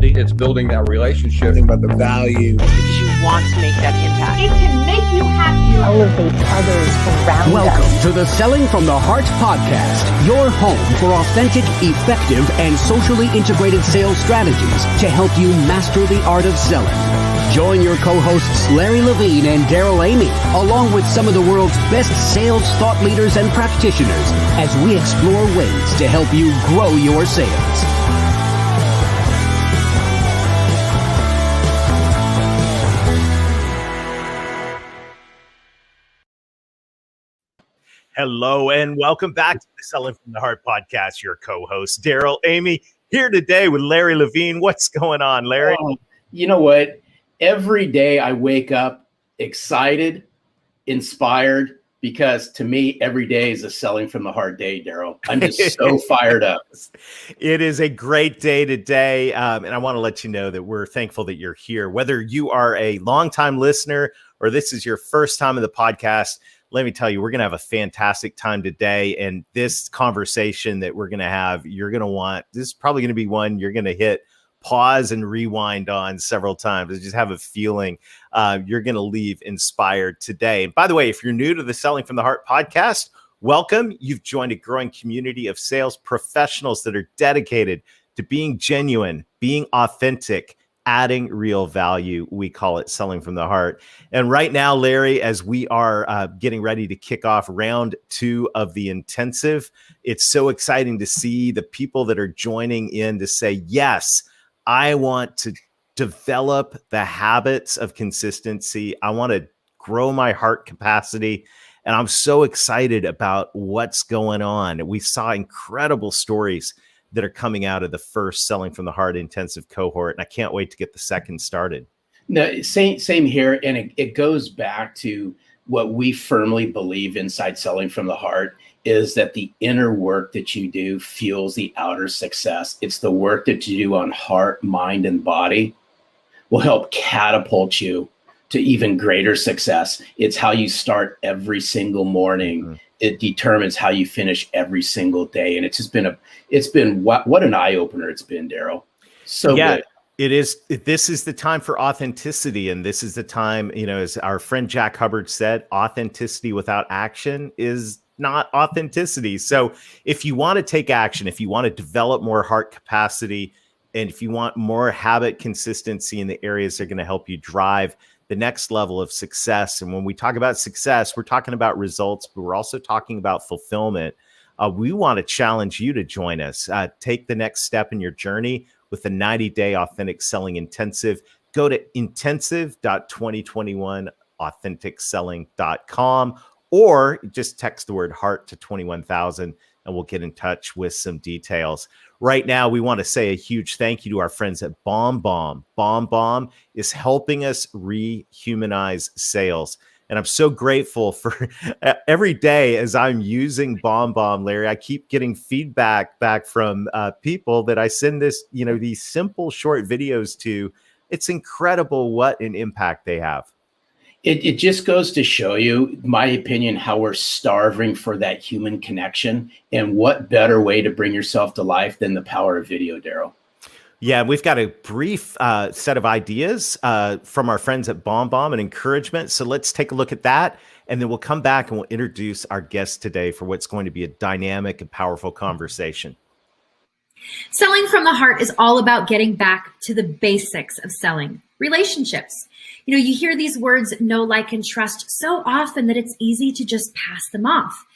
capacity. It's building that relationship. Think about the value. Because you want to make that impact. It can make you happy. Elevate others around Welcome us. to the Selling from the Heart podcast, your home for authentic, effective, and socially integrated sales strategies to help you master the art of selling. Join your co-hosts Larry Levine and Daryl Amy, along with some of the world's best sales thought leaders and practitioners, as we explore ways to help you grow your sales. Hello and welcome back to the Selling from the Heart podcast. Your co-host Daryl Amy here today with Larry Levine. What's going on, Larry? You know what? Every day I wake up excited, inspired, because to me, every day is a Selling from the Heart day, Daryl. I'm just so fired up. It is a great day today. And I want to let you know that we're thankful that you're here. Whether you are a longtime listener or this is your first time in the podcast, let me tell you, we're going to have a fantastic time today. And this conversation that we're going to have, you're going to want, this is probably going to be one you're going to hit pause and rewind on several times. I just have a feeling you're going to leave inspired today. And by the way, if you're new to the Selling from the Heart podcast, welcome. You've joined a growing community of sales professionals that are dedicated to being genuine, being authentic, adding real value. We call it Selling from the Heart. And right now, Larry, as we are getting ready to kick off round 2 of the intensive, it's so exciting to see the people that are joining in to say, yes, I want to develop the habits of consistency. I want to grow my heart capacity. And I'm so excited about what's going on. We saw incredible stories that are coming out of the first Selling from the Heart intensive cohort. And I can't wait to get the second started. No, same here. And it goes back to what we firmly believe inside Selling from the Heart is that the inner work that you do fuels the outer success. It's the work that you do on heart, mind, and body will help catapult you to even greater success. It's how you start every single morning. Mm-hmm. It determines how you finish every single day. And it's just been what an eye opener it's been, Daryl. So good. It is. This is the time for authenticity. And this is the time, as our friend Jack Hubbard said, authenticity without action is not authenticity. So if you want to take action, if you want to develop more heart capacity, and if you want more habit consistency in the areas that are going to help you drive the next level of success. And when we talk about success, we're talking about results, but we're also talking about fulfillment. We want to challenge you to join us. Take the next step in your journey with the 90-day authentic selling intensive. Go to intensive.2021authenticselling.com or just text the word heart to 21,000 and we'll get in touch with some details. Right now, we want to say a huge thank you to our friends at BombBomb. BombBomb is helping us rehumanize sales. And I'm so grateful for every day as I'm using BombBomb, Larry, I keep getting feedback back from people that I send these simple short videos to. It's incredible what an impact they have. It just goes to show you, my opinion, how we're starving for that human connection. And what better way to bring yourself to life than the power of video, Daryl? Yeah, we've got a brief set of ideas from our friends at BombBomb and encouragement. So let's take a look at that. And then we'll come back and we'll introduce our guest today for what's going to be a dynamic and powerful conversation. Selling from the Heart is all about getting back to the basics of selling, relationships. You hear these words, know, like, and trust so often that it's easy to just pass them off.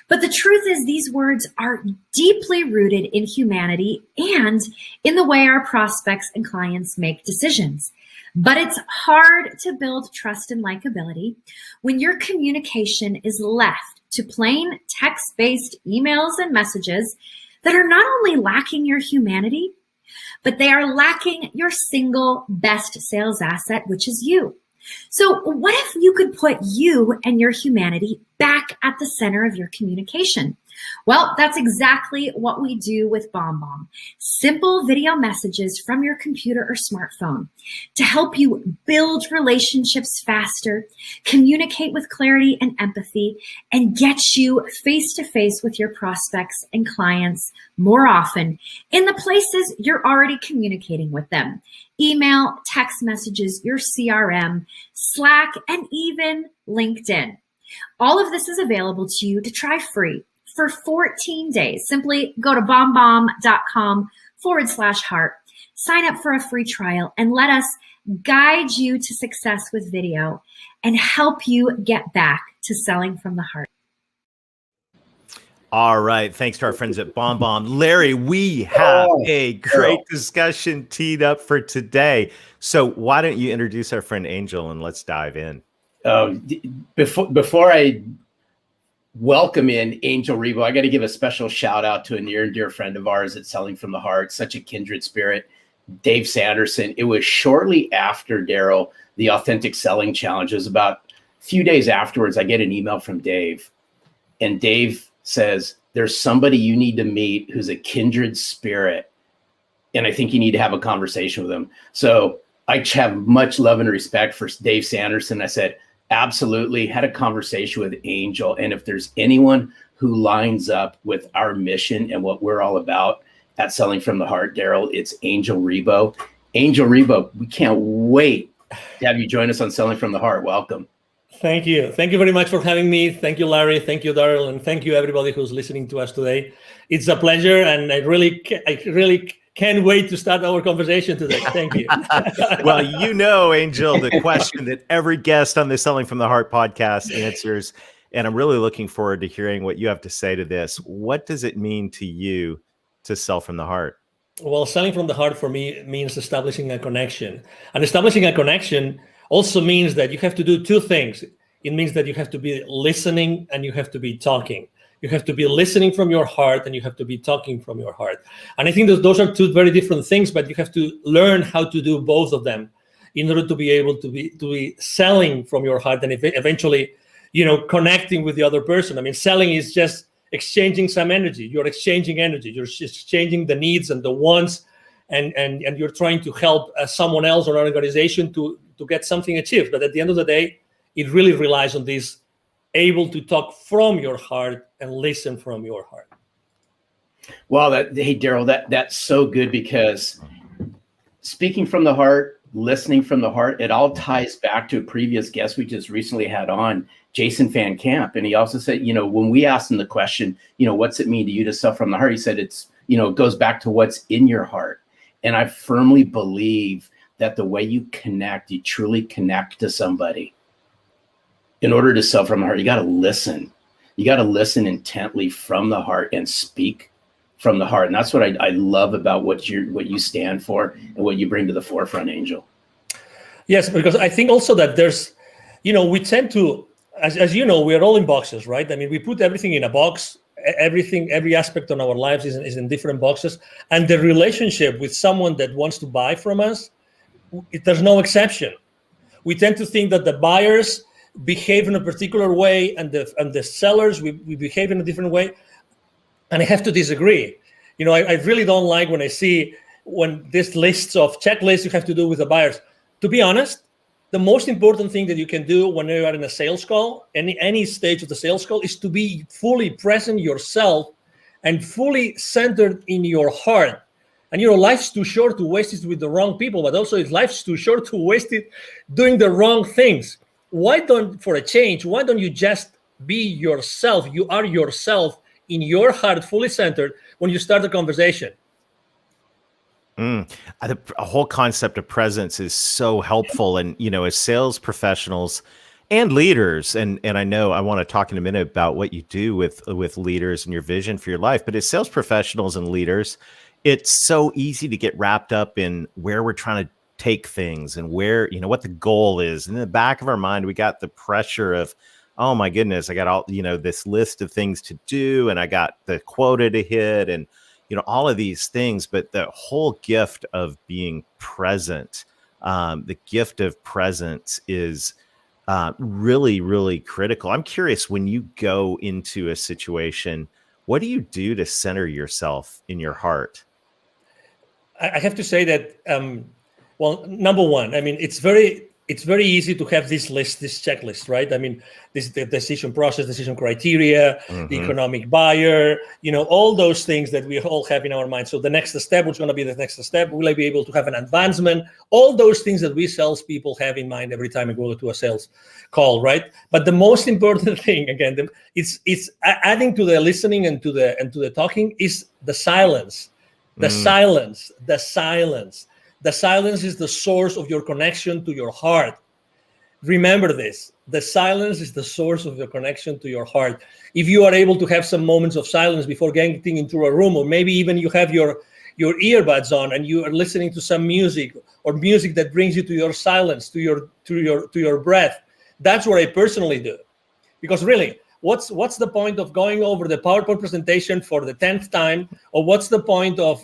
But the truth is these words are deeply rooted in humanity and in the way our prospects and clients make decisions. But it's hard to build trust and likability when your communication is left to plain text-based emails and messages that are not only lacking your humanity, but they are lacking your single best sales asset, which is you. So what if you could put you and your humanity back at the center of your communication. Well, that's exactly what we do with BombBomb. Simple video messages from your computer or smartphone to help you build relationships faster, communicate with clarity and empathy, and get you face to face with your prospects and clients more often in the places you're already communicating with them. Email, text messages, your CRM, Slack, and even LinkedIn. All of this is available to you to try free for 14 days. Simply go to bombbomb.com/heart, sign up for a free trial, and let us guide you to success with video and help you get back to selling from the heart. All right. Thanks to our friends at BombBomb. Larry, we have a great discussion teed up for today. So why don't you introduce our friend Angel and let's dive in. Before I welcome in Angel Ribo, I got to give a special shout out to a near and dear friend of ours at Selling from the Heart, such a kindred spirit, Dave Sanderson. It was shortly after, Daryl, the Authentic Selling Challenge. It was about a few days afterwards, I get an email from Dave, and Dave says, there's somebody you need to meet who's a kindred spirit, and I think you need to have a conversation with him. So I have much love and respect for Dave Sanderson. I said, absolutely. Had a conversation with Angel. And if there's anyone who lines up with our mission and what we're all about at Selling from the Heart, Daryl, it's Angel Ribo. Angel Ribo, we can't wait to have you join us on Selling from the Heart. Welcome. Thank you. Thank you very much for having me. Thank you, Larry. Thank you, Daryl. And thank you, everybody who's listening to us today. It's a pleasure. And I really can't wait to start our conversation today. Thank you. Well, you know, Angel, the question that every guest on the Selling from the Heart podcast answers, and I'm really looking forward to hearing what you have to say to this. What does it mean to you to sell from the heart? Well, selling from the heart for me means establishing a connection. And establishing a connection also means that you have to do two things. It means that you have to be listening and you have to be talking. You have to be listening from your heart and you have to be talking from your heart. And I think that those are two very different things, but you have to learn how to do both of them in order to be able to be selling from your heart and eventually, connecting with the other person. I mean, selling is just exchanging some energy. You're exchanging energy. You're just exchanging the needs and the wants, and you're trying to help someone else or an organization to get something achieved. But at the end of the day, it really relies on this able to talk from your heart and listen from your heart. Well, hey, Daryl, that's so good, because speaking from the heart, listening from the heart, it all ties back to a previous guest we just recently had on, Jason Van Camp. And he also said, when we asked him the question, what's it mean to you to sell from the heart? He said, it goes back to what's in your heart. And I firmly believe that the way you connect, you truly connect to somebody. In order to sell from the heart, you got to listen. You got to listen intently from the heart and speak from the heart. And that's what I love about what you stand for and what you bring to the forefront, Angel. Yes, because I think also that there's, we tend to, as you know, we're all in boxes, right? I mean, we put everything in a box. Every aspect of our lives is in different boxes. And the relationship with someone that wants to buy from us, there's no exception. We tend to think that the buyers behave in a particular way and the sellers, we behave in a different way. And I have to disagree. I really don't like when I see this lists of checklists you have to do with the buyers. To be honest, the most important thing that you can do when you are in a sales call, any stage of the sales call, is to be fully present yourself and fully centered in your heart. And life's too short to waste it with the wrong people, but also life's too short to waste it doing the wrong things. For a change, why don't you just be yourself? You are yourself in your heart, fully centered when you start the conversation. A whole concept of presence is so helpful. And, as sales professionals and leaders, and I know I want to talk in a minute about what you do with leaders and your vision for your life, but as sales professionals and leaders, it's so easy to get wrapped up in where we're trying to take things and where, what the goal is. And in the back of our mind, we got the pressure of, oh my goodness, I got all, this list of things to do, and I got the quota to hit, and, all of these things. But the whole gift of being present, the gift of presence is really, really critical. I'm curious, when you go into a situation, what do you do to center yourself in your heart? I have to say that, well, number one, I mean, it's very easy to have this checklist, right? I mean, the decision process, decision criteria, the economic buyer, all those things that we all have in our mind. So the next step, what's going to be the next step? Will I be able to have an advancement? All those things that we salespeople have in mind every time we go to a sales call, right? But the most important thing, again, it's adding to the listening and to the talking is the silence. The silence. The silence is the source of your connection to your heart. Remember this. The silence is the source of your connection to your heart. If you are able to have some moments of silence before getting into a room, or maybe even you have your earbuds on and you are listening to some music, or music that brings you to your silence, to your breath, that's what I personally do. Because really, what's the point of going over the PowerPoint presentation for the 10th time, or what's the point of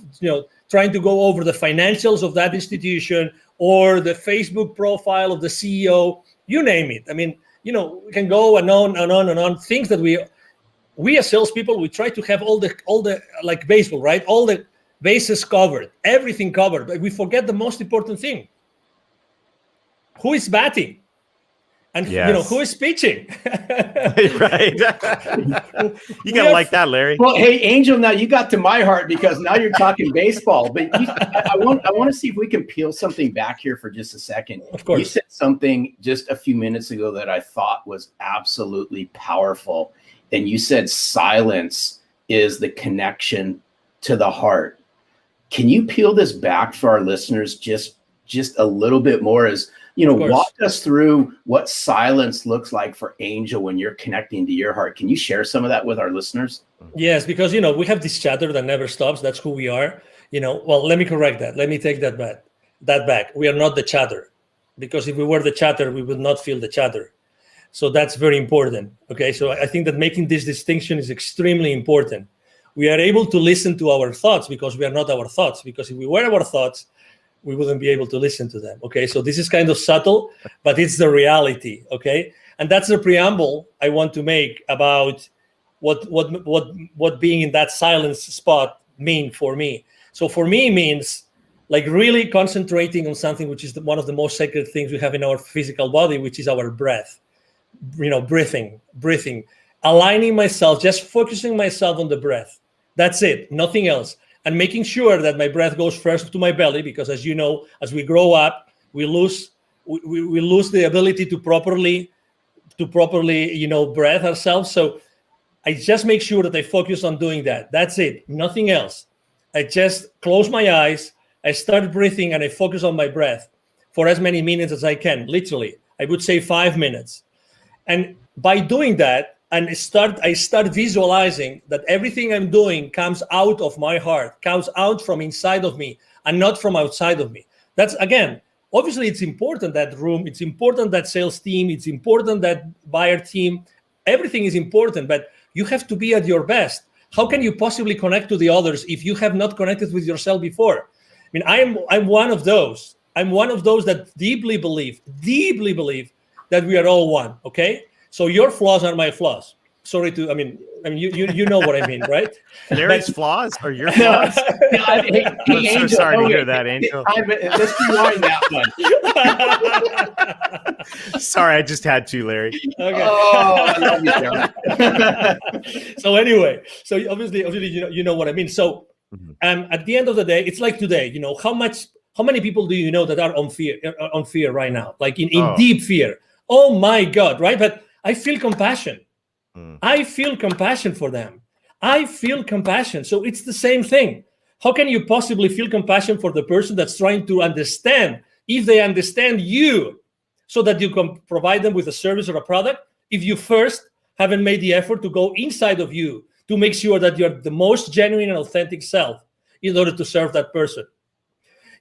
trying to go over the financials of that institution or the Facebook profile of the CEO, you name it. I mean, we can go and on and on and on. Things that we as salespeople, we try to have all the like baseball, right? All the bases covered, everything covered, but we forget the most important thing. Who is batting? And who is pitching? Right. You gotta like that, Larry. Well, hey, Angel, now you got to my heart because now you're talking baseball. But I want to see if we can peel something back here for just a second. Of course. You said something just a few minutes ago that I thought was absolutely powerful. And you said silence is the connection to the heart. Can you peel this back for our listeners just a little bit more? As walk us through what silence looks like for Angel when you're connecting to your heart. Can you share some of that with our listeners? Yes, because, we have this chatter that never stops. That's who we are. Well, let me correct that. Let me take that back. We are not the chatter, because if we were the chatter, we would not feel the chatter. So that's very important. Okay. So I think that making this distinction is extremely important. We are able to listen to our thoughts because we are not our thoughts, because if we were our thoughts, we wouldn't be able to listen to them. Okay, so this is kind of subtle, but it's the reality. Okay, and that's the preamble I want to make about what being in that silence spot mean for me. So for me, it means like really concentrating on something which is one of the most sacred things we have in our physical body, which is our breath. Breathing, aligning myself, just focusing myself on the breath. That's it, nothing else. And making sure that my breath goes first to my belly, because as you know, as we grow up, we lose the ability to properly breathe ourselves. So I just make sure that I focus on doing that. That's it, nothing else. I just close my eyes, I start breathing, and I focus on my breath for as many minutes as I can. Literally, I would say 5 minutes. And by doing that, and I start visualizing that everything I'm doing comes out of my heart, comes out from inside of me and not from outside of me. That's, again, obviously it's important, that room, it's important, that sales team, it's important, that buyer team, everything is important, but you have to be at your best. How can you possibly connect to the others if you have not connected with yourself before? I mean, I'm one of those. I'm one of those that deeply believe that we are all one, okay? So your flaws are my flaws. Sorry to, I mean, you know what I mean, right? Larry's flaws or your flaws? I'm so sorry to hear that, Angel. Let's rewind that one. Sorry, I just had to, Larry. Okay. Oh, I love you, Jeremy. So anyway, so obviously, you know what I mean. So, at the end of the day, it's like today. How many people do you know that are on fear right now, like in deep fear? Oh my God, right? But I feel compassion. I feel compassion for them. I feel compassion. So it's the same thing. How can you possibly feel compassion for the person that's trying to understand, if they understand you, so that you can provide them with a service or a product, if you first haven't made the effort to go inside of you to make sure that you're the most genuine and authentic self in order to serve that person?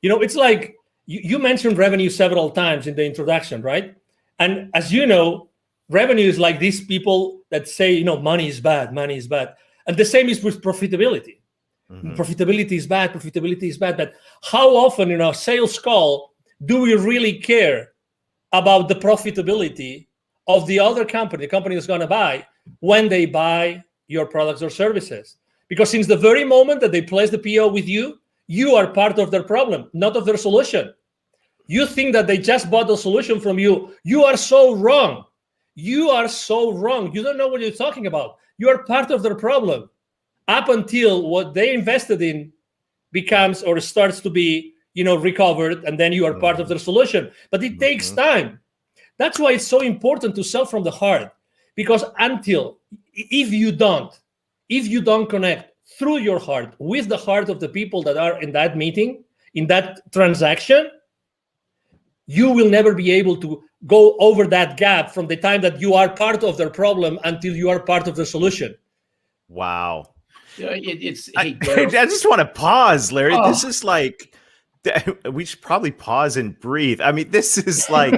It's like you mentioned revenue several times in the introduction, right? And as you know, revenue is like these people that say, money is bad. And the same is with profitability. Profitability is bad. But how often in our sales call do we really care about the profitability of the other company, the company that's going to buy, when they buy your products or services. Because since the very moment that they place the PO with you, you are part of their problem, not of their solution. You think that they just bought the solution from you. You are so wrong. You are so wrong. You don't know what you're talking about. You are part of their problem up until what they invested in becomes or starts to be, recovered, and then you are part of their solution. But it takes time. That's why it's so important to sell from the heart, because if you don't connect through your heart with the heart of the people that are in that meeting, in that transaction, you will never be able to go over that gap from the time that you are part of their problem until you are part of the solution. Wow. I just want to pause, Larry. This is like, we should probably pause and breathe. I mean, this is like,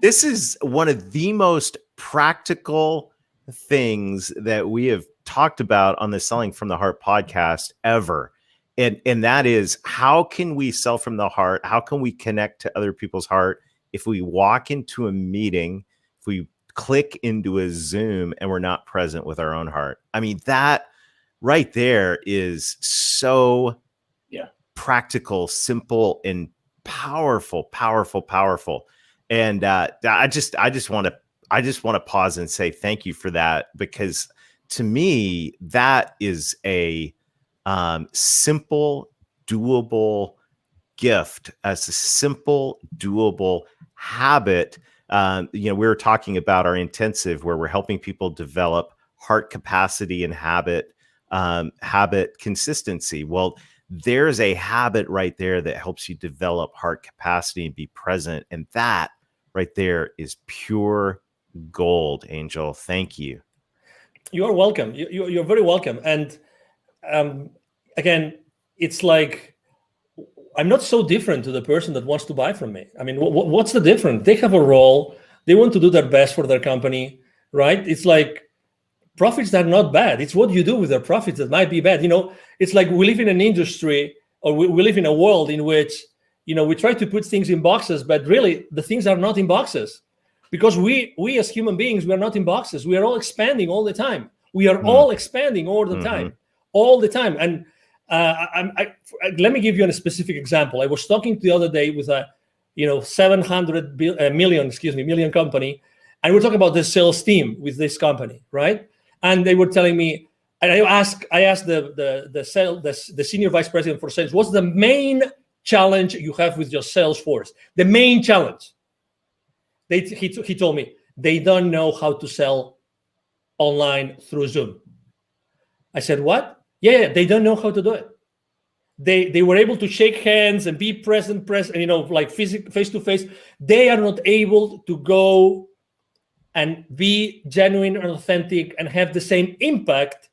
this is one of the most practical things that we have talked about on the Selling from the Heart podcast ever. And that is, how can we sell from the heart? How can we connect to other people's heart if we walk into a meeting, if we click into a Zoom and we're not present with our own heart? I mean, that right there is so practical, simple, and powerful. And I just want to pause and say thank you for that, because to me, that is a simple, doable gift, as a simple, doable habit. We were talking about our intensive, where we're helping people develop heart capacity and habit consistency. Well, there's a habit right there that helps you develop heart capacity and be present. And that right there is pure gold, Angel. Thank you. You are welcome. You're very welcome. And again, it's like, I'm not so different to the person that wants to buy from me. I mean, what's the difference? They have a role. They want to do their best for their company, right? It's like, profits are not bad. It's what you do with their profits that might be bad. It's like we live in an industry, or we live in a world in which, we try to put things in boxes, but really the things are not in boxes, because we as human beings, we are not in boxes. We are all expanding all the time. We are all expanding all the time, all the time. And let me give you a specific example. I was talking the other day with a, 700 million company, and we're talking about the sales team with this company, right? And they were telling me, and I asked the senior vice president for sales, what's the main challenge you have with your sales force? The main challenge. He told me, they don't know how to sell online through Zoom. I said, what? Yeah, they don't know how to do it. They were able to shake hands and be present, like face to face. They are not able to go and be genuine and authentic and have the same impact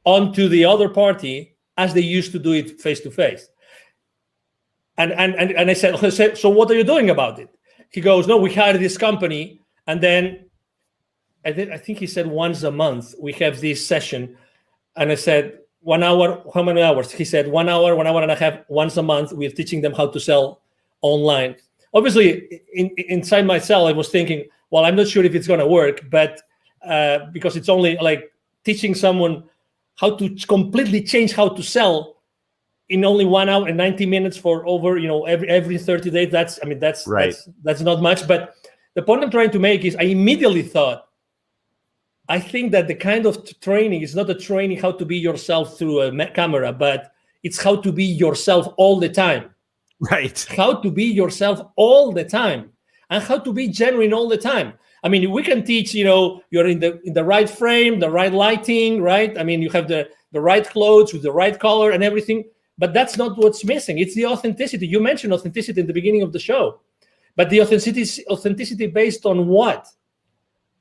onto the other party as they used to do it face to face. And I said, so what are you doing about it? He goes, no, we hired this company, and then I think he said once a month we have this session. And I said, 1 hour, how many hours? He said 1 hour, 1 hour and a half, once a month. We're teaching them how to sell online. Obviously, inside myself, I was thinking, well, I'm not sure if it's going to work, but because it's only like teaching someone how to completely change how to sell in only 1 hour and 90 minutes for over, every 30 days. That's right. That's not much. But the point I'm trying to make is I immediately thought, I think that the kind of training is not a training how to be yourself through a camera, but it's how to be yourself all the time. Right. How to be yourself all the time, and how to be genuine all the time. I mean, we can teach, you're in the right frame, the right lighting, right? I mean, you have the right clothes with the right color and everything, but that's not what's missing. It's the authenticity. You mentioned authenticity in the beginning of the show, but the authenticity based on what?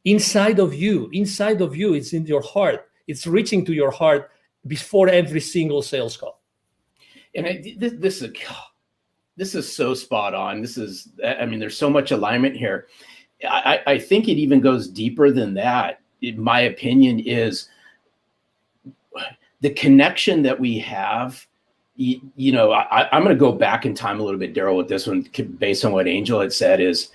Inside of you, it's in your heart. It's reaching to your heart before every single sales call. And this is so spot on. There's so much alignment here. I think it even goes deeper than that. In my opinion, is the connection that we have. I'm going to go back in time a little bit, Daryl, with this one, based on what Angel had said. Is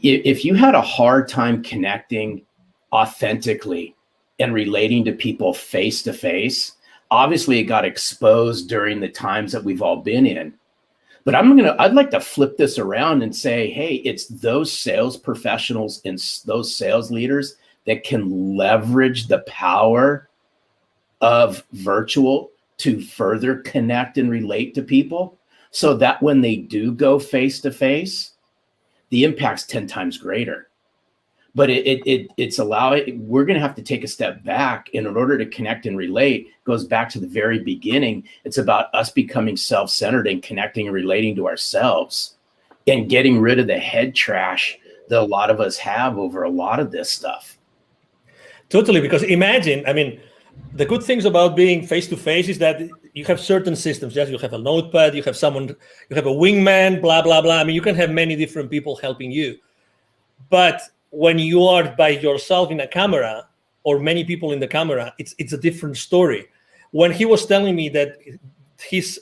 if you had a hard time connecting authentically and relating to people face to face, obviously it got exposed during the times that we've all been in. But I'd like to flip this around and say, hey, it's those sales professionals and those sales leaders that can leverage the power of virtual to further connect and relate to people, so that when they do go face to face, the impact's 10 times greater. But we're going to have to take a step back. And in order to connect and relate, goes back to the very beginning. It's about us becoming self-centered and connecting and relating to ourselves and getting rid of the head trash that a lot of us have over a lot of this stuff. Totally, because imagine, I mean, the good things about being face-to-face is that you have certain systems. Yes, you have a notepad, you have someone, you have a wingman, blah, blah, blah. I mean, you can have many different people helping you. But when you are by yourself in a camera or many people in the camera, it's a different story. When he was telling me that his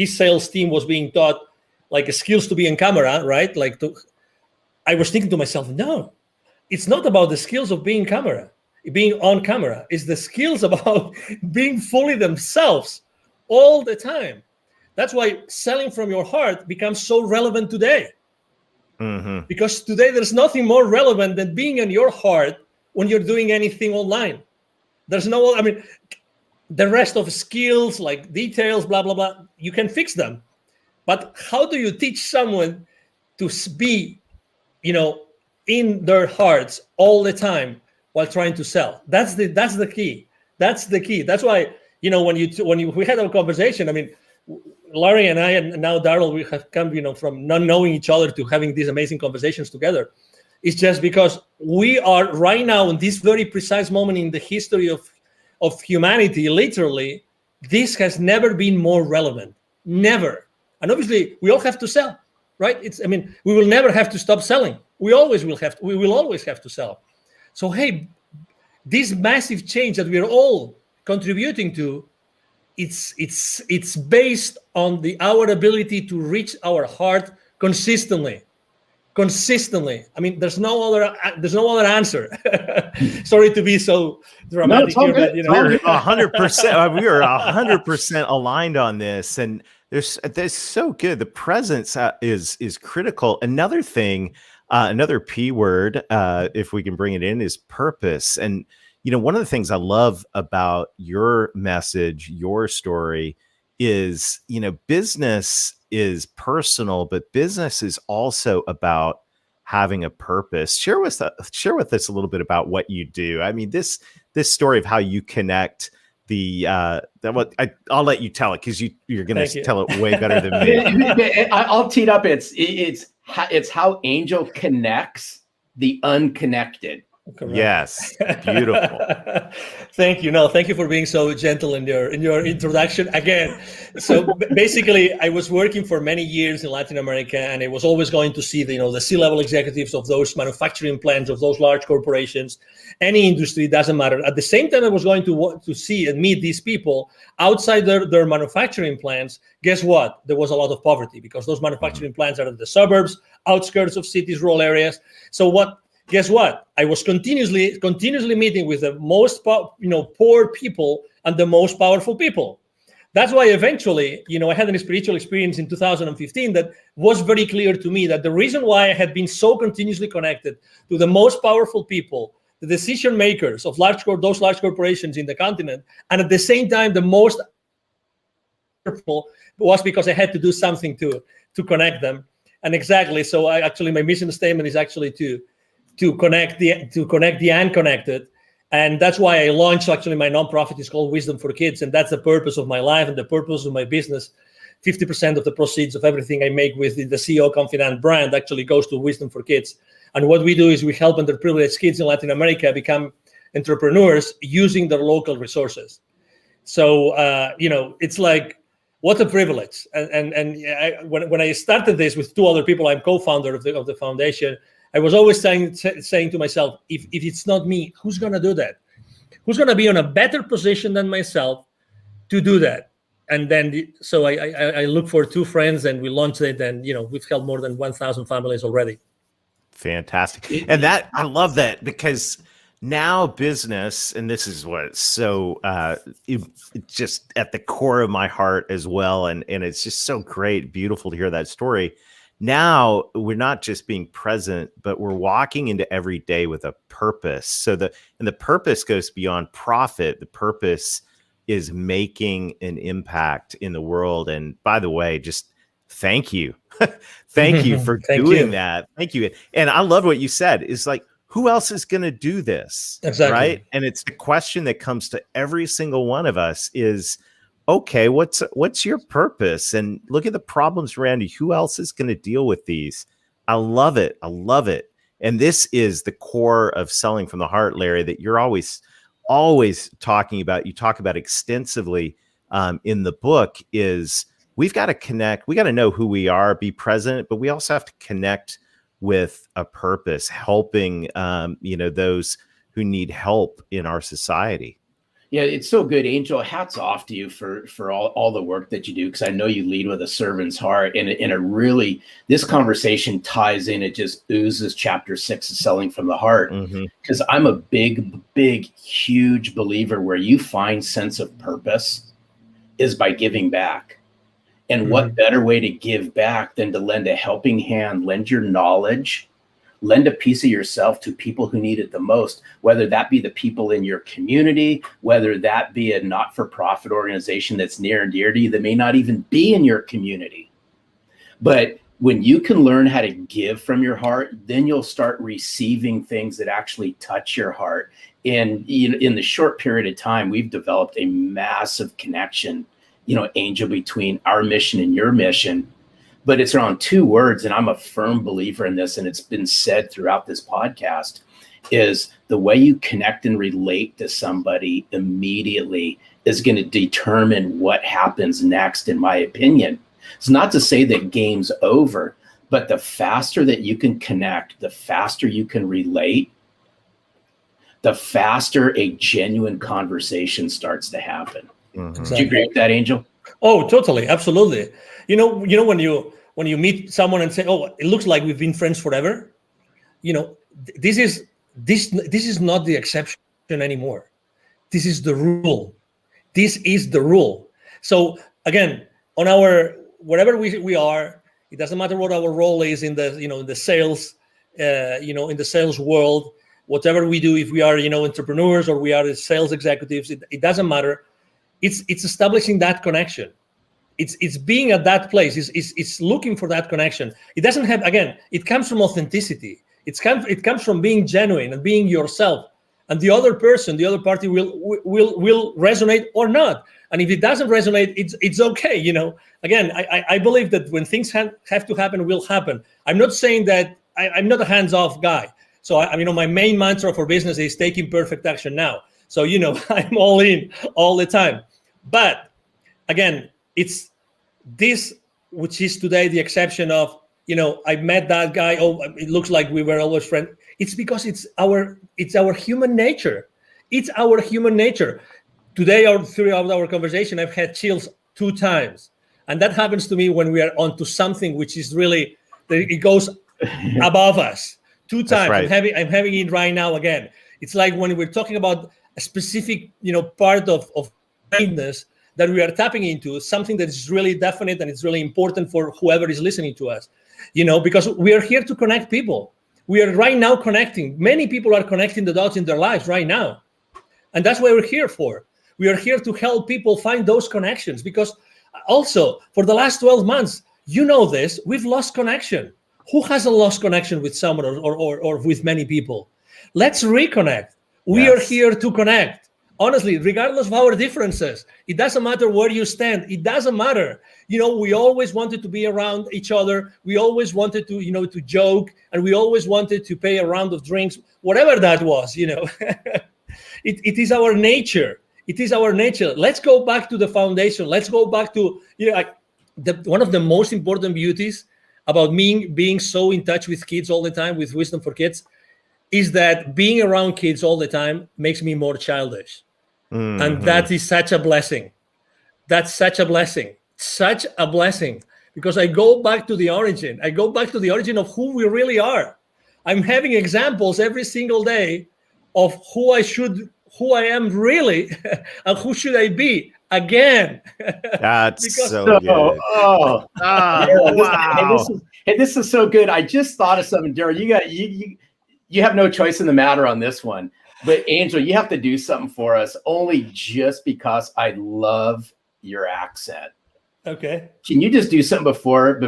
sales team was being taught like skills to be in camera, right? I was thinking to myself, no, it's not about the skills of being on camera. It's the skills about being fully themselves all the time. That's why selling from your heart becomes so relevant today. Mm-hmm. Because today there's nothing more relevant than being in your heart when you're doing anything online. There's no, I mean, the rest of skills like details, blah, blah, blah, you can fix them. But how do you teach someone to be, in their hearts all the time while trying to sell? That's the key. That's the key. That's why, when we had our conversation, I mean, Larry and I, and now Daryl, we have come, from not knowing each other to having these amazing conversations together. It's just because we are right now in this very precise moment in the history of humanity, literally, this has never been more relevant. Never. And obviously, we all have to sell, right? We will never have to stop selling. We will always have to sell. So, hey, this massive change that we are all contributing to, it's based on our ability to reach our heart consistently. I mean, there's no other answer. Sorry to be so dramatic here, but we're 100%. We are 100% aligned on this, and there's so good. The presence is critical. Another thing, another P word, if we can bring it in, is purpose. And one of the things I love about your message, your story, is, business is personal, but business is also about having a purpose. Share with us a little bit about what you do. I mean, this story of how you connect I'll let you tell it, because you're going to tell it way better than me. I'll tee it up. It's how Angel connects the unconnected. Correct. Yes, beautiful. Thank you. No, thank you for being so gentle in your introduction again. So basically, I was working for many years in Latin America, and I was always going to see the C-level executives of those manufacturing plants, of those large corporations, any industry, doesn't matter. At the same time, I was going to see and meet these people outside their manufacturing plants. Guess what? There was a lot of poverty, because those manufacturing plants are in the suburbs, outskirts of cities, rural areas. So guess what? I was continuously meeting with the most poor people and the most powerful people. That's why eventually, I had a spiritual experience in 2015 that was very clear to me that the reason why I had been so continuously connected to the most powerful people, the decision makers of those large corporations in the continent, and at the same time the most powerful, was because I had to do something to connect them. And exactly, so my mission statement is actually to connect the unconnected. And that's why I launched my nonprofit. Is called Wisdom for Kids. And that's the purpose of my life and the purpose of my business. 50% of the proceeds of everything I make with the CEO Confidant brand actually goes to Wisdom for Kids. And what we do is we help underprivileged kids in Latin America become entrepreneurs using their local resources. So, it's like, what a privilege. When I started this with two other people, I'm co-founder of the foundation. I was always saying to myself, if it's not me, who's going to do that? Who's going to be in a better position than myself to do that? And then, so I look for two friends, and we launched it, and we've helped more than 1,000 families already. Fantastic. And that, I love that, because now business, and this is what's so it's just at the core of my heart as well. And it's just so great, beautiful to hear that story. Now we're not just being present, but we're walking into every day with a purpose. So the purpose goes beyond profit. The purpose is making an impact in the world. And by the way, just thank you. Thank you for doing that. Thank you. And I love what you said, is like, who else is going to do this? Exactly. Right. And it's the question that comes to every single one of us is, okay, what's your purpose? And look at the problems around you. Who else is going to deal with these? I love it. I love it. And this is the core of Selling from the Heart, Larry, that you're always talking about. You talk about extensively in the book. Is we've got to connect. We got to know who we are, be present, but we also have to connect with a purpose, helping those who need help in our society. Yeah, it's so good, Angel. Hats off to you for all the work that you do, because I know you lead with a servant's heart, and it really, this conversation ties in. It just oozes chapter 6 of Selling from the Heart, because I'm a big, huge believer where you find sense of purpose is by giving back. And what better way to give back than to lend a helping hand, lend your knowledge, lend a piece of yourself to people who need it the most, whether that be the people in your community, whether that be a not-for-profit organization that's near and dear to you that may not even be in your community. But when you can learn how to give from your heart, then you'll start receiving things that actually touch your heart. And in the short period of time, we've developed a massive connection, Angel, between our mission and your mission. But it's around two words, and I'm a firm believer in this, and it's been said throughout this podcast, is the way you connect and relate to somebody immediately is going to determine what happens next, in my opinion. It's not to say that game's over, but the faster that you can connect, the faster you can relate, the faster a genuine conversation starts to happen. Exactly. Do you agree with that, Angel? Oh, totally. Absolutely. When you meet someone and say, oh, it looks like we've been friends forever, this is not the exception anymore. This is the rule. This is the rule. So again, on wherever we are, it doesn't matter what our role is in the sales, in the sales world, whatever we do, if we are, entrepreneurs or we are sales executives, it doesn't matter. It's establishing that connection. It's being at that place. It's looking for that connection. It doesn't have, again, it comes from authenticity. It comes from being genuine and being yourself. And the other person, the other party will resonate or not. And if it doesn't resonate, it's okay. Again, I believe that when things have to happen, will happen. I'm not saying that I'm not a hands-off guy. So my main mantra for business is taking perfect action now. So, I'm all in all the time. But again, it's this, which is today the exception of, I met that guy. Oh, it looks like we were always friends. It's because it's our human nature. It's our human nature. Today, or throughout our conversation, I've had chills 2 times. And that happens to me when we are onto something which is really, it goes above us. 2 times. Right. I'm having it right now again. It's like when we're talking about a specific, part of kindness that we are tapping into, something that is really definite and it's really important for whoever is listening to us, because we are here to connect people. We are right now connecting. Many people are connecting the dots in their lives right now. And that's what we're here for. We are here to help people find those connections, because also for the last 12 months, this, we've lost connection. Who hasn't lost connection with someone or with many people? Let's reconnect. We are here to connect. Honestly, regardless of our differences, it doesn't matter where you stand. It doesn't matter. We always wanted to be around each other. We always wanted to, to joke, and we always wanted to pay a round of drinks, whatever that was, It is our nature. It is our nature. Let's go back to the foundation. Let's go back to, one of the most important beauties about me being so in touch with kids all the time, with Wisdom for Kids, is that being around kids all the time makes me more childish. And that is such a blessing. That's such a blessing. Such a blessing. Because I go back to the origin. I go back to the origin of who we really are. I'm having examples every single day of who I am really, and who should I be again. That's Because- so good. Oh, Daryl, Wow. this is so good. I just thought of something, Daryl. You have no choice in the matter on this one. But Angel, you have to do something for us, only just because I love your accent. Okay. Can you just do something before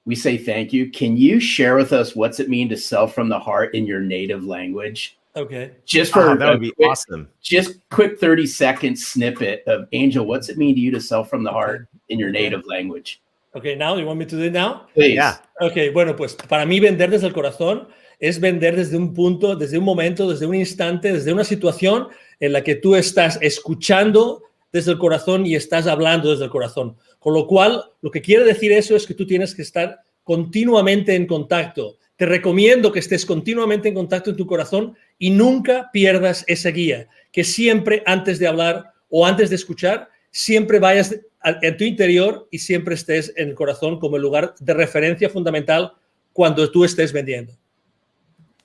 we say thank you? Can you share with us what's it mean to sell from the heart in your native language? Okay. Just for That would be awesome. Just quick 30-second snippet of Angel. What's it mean to you to sell from the heart in your Okay. native language? Okay, now you want me to do it now? Please. Yeah. Ok, bueno, pues para mí vender desde el corazón es vender desde un punto, desde un momento, desde un instante, desde una situación en la que tú estás escuchando desde el corazón y estás hablando desde el corazón. Con lo cual, lo que quiere decir eso es que tú tienes que estar continuamente en contacto. Te recomiendo que estés continuamente en contacto en tu corazón y nunca pierdas esa guía. Que siempre antes de hablar o antes de escuchar, siempre vayas en tu interior y siempre estés en el corazón como el lugar de referencia fundamental cuando tú estés vendiendo.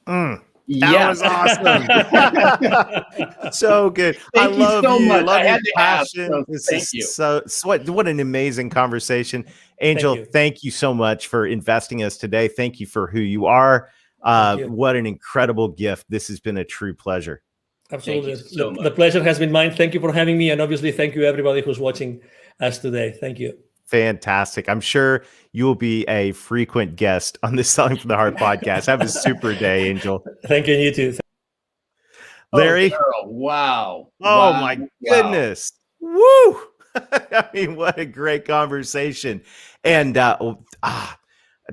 That Yeah. was awesome. So good. Thank I you love so you. much. Love I your had to ask, passion. so This thank is you. so what an amazing conversation. Angel, you. thank you so much for investing us today. Thank you for who you are. Thank you. What an incredible gift. This has been a true pleasure. Absolutely. Thank you so much. The pleasure has been mine. Thank you for having me. And obviously, thank you everybody who's watching us today. Thank you. Fantastic. I'm sure you will be a frequent guest on the Selling from the Heart podcast. Have a super day, Angel. Thank you, and you too. Larry. Oh, Daryl, wow. Oh Wow. my Wow. goodness. Woo. I mean, what a great conversation. And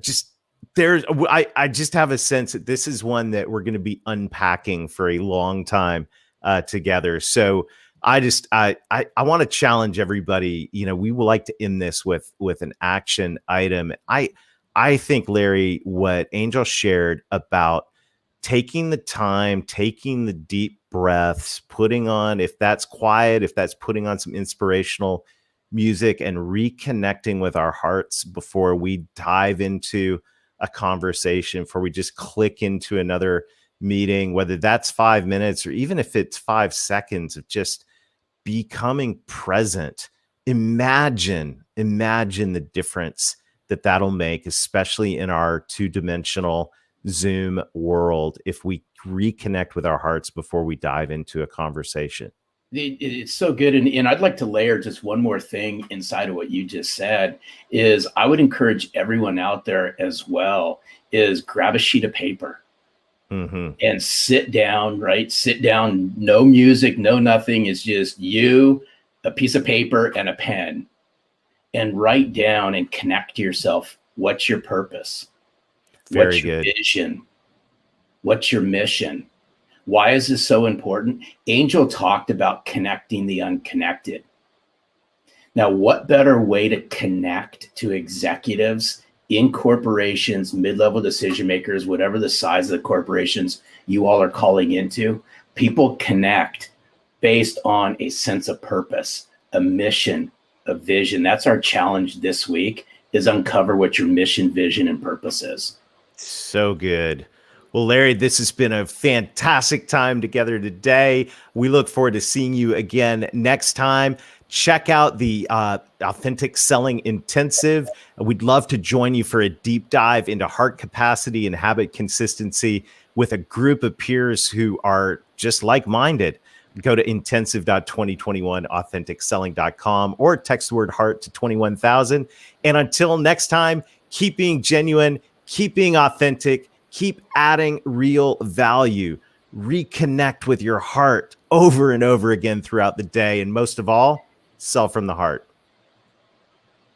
just there's I just have a sense that this is one that we're going to be unpacking for a long time together. So I want to challenge everybody. You know, we would like to end this with an action item. I think, Larry, what Angel shared about taking the time, taking the deep breaths, putting on, if that's quiet, if that's putting on some inspirational music and reconnecting with our hearts before we dive into a conversation, before we just click into another meeting, whether that's 5 minutes or even if it's 5 seconds of just becoming present. Imagine the difference that'll make, especially in our two-dimensional Zoom world, if we reconnect with our hearts before we dive into a conversation. It's so good. And I'd like to layer just one more thing inside of what you just said is I would encourage everyone out there as well is grab a sheet of paper and sit down, right? Sit down, no music, no nothing. It's just you, a piece of paper and a pen, and write down and connect to yourself. What's your purpose? What's your vision? What's your mission? Why is this so important? Angel talked about connecting the unconnected. Now, what better way to connect to executives in corporations, mid-level decision makers, whatever the size of the corporations you all are calling into? People connect based on a sense of purpose, a mission, a vision. That's our challenge this week, is uncover what your mission, vision, and purpose is. So good. Well, Larry, this has been a fantastic time together today. We look forward to seeing you again next time. Check out the Authentic Selling Intensive. We'd love to join you for a deep dive into heart capacity and habit consistency with a group of peers who are just like-minded. Go to intensive.2021authenticselling.com or text the word heart to 21,000. And until next time, keep being genuine, keep being authentic, keep adding real value, reconnect with your heart over and over again throughout the day. And most of all, sell from the heart.